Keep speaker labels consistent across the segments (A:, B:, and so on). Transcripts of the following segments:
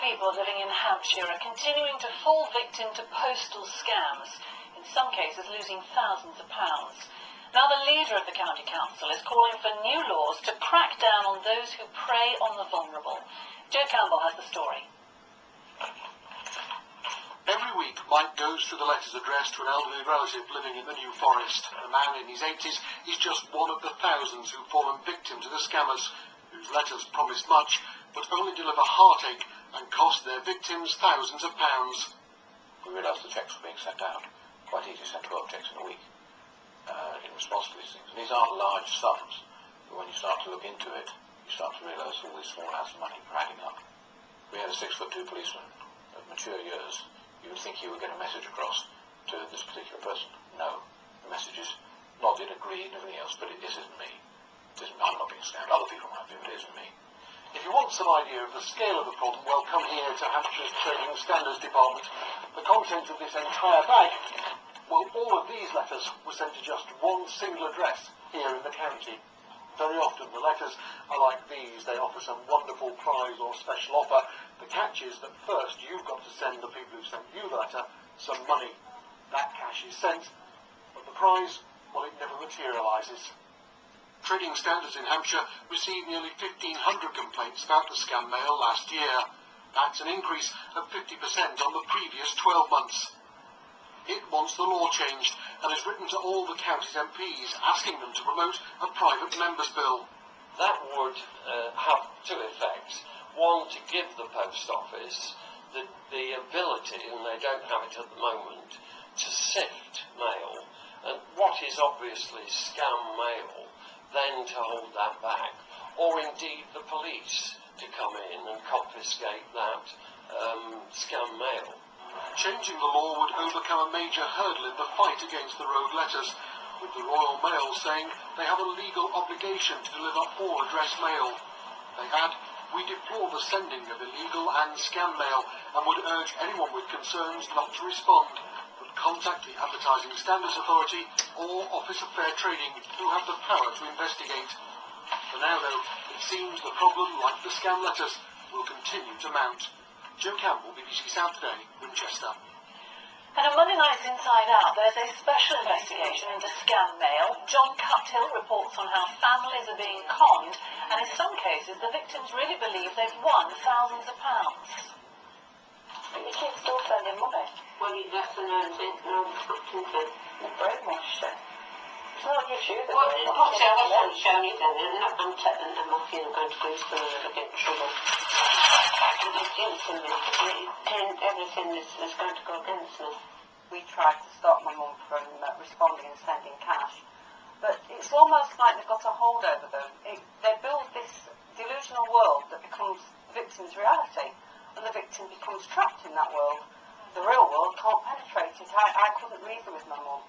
A: people living in Hampshire are continuing to fall victim to postal scams, in some cases losing thousands of pounds. Now the leader of the county council is calling for new laws to crack down on those who prey on the vulnerable. Joe Campbell has the story.
B: Every week, Mike goes through the letters addressed to an elderly relative living in the New Forest. The man in his 80s is just one of the thousands who've fallen victim to the scammers, whose letters promise much, but only deliver heartache and cost their victims thousands of pounds.
C: We realised the cheques were being sent out. Quite easy to send 12 cheques in a week in response to these things. And these aren't large sums, but when you start to look into it, you start to realise all these small amounts of money are adding up. We had a 6'2" policeman of mature years. You would think he would get a message across to this particular person. No. The message is nodded, agreed, and everything else, but it isn't me. It isn't, I'm not being scammed. Other people might be, but it isn't me.
B: If you want some idea of the scale of the problem, well, come here to Hampshire's Trading Standards Department. The contents of this entire bag, well, all of these letters were sent to just one single address here in the county. Very often the letters are like these. They offer some wonderful prize or special offer. The catch is that first you've got to send the people who sent you the letter some money. That cash is sent, but the prize, well, it never materialises. Trading Standards in Hampshire received nearly 1,500 complaints about the scam mail last year. That's an increase of 50% on the previous 12 months. It wants the law changed and has written to all the county's MPs asking them to promote a private member's bill.
D: That would have two effects. One, to give the post office the ability, and they don't have it at the moment, to sift mail, and what is obviously scam mail, then to hold that back, or indeed the police to come in and confiscate that scam mail.
B: Changing the law would overcome a major hurdle in the fight against the rogue letters, with the Royal Mail saying they have a legal obligation to deliver all address mail. They add, "We deplore the sending of illegal and scam mail and would urge anyone with concerns not to respond, but contact the Advertising Standards Authority or Office of Fair Trading, who have the power to investigate." For now, though, it seems the problem, like the scam letters, will continue to mount. Joe Campbell, BBC South Today, Winchester.
A: And on Monday night's Inside Out, there's a special investigation into scam mail. John Cuthill reports on how families are being conned, and in some cases the victims really believe they've won thousands of pounds.
E: But you keep still sending money.
F: Well, that's the known thing.
E: You're brainwashed it. It's not just you that
F: Obviously, I wasn't shown it then. I'm telling them off, going to do something and they'll get in trouble. And everything is going to go against me.
E: We tried to stop my mum from responding and sending cash, but it's almost like they've got a hold over them. They build this delusional world that becomes the victim's reality, and the victim becomes trapped in that world. The real world can't penetrate it. I couldn't reason with my mum.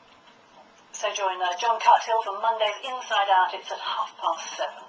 A: So join John Cuthill for Monday's Inside Out. It's at 7:30.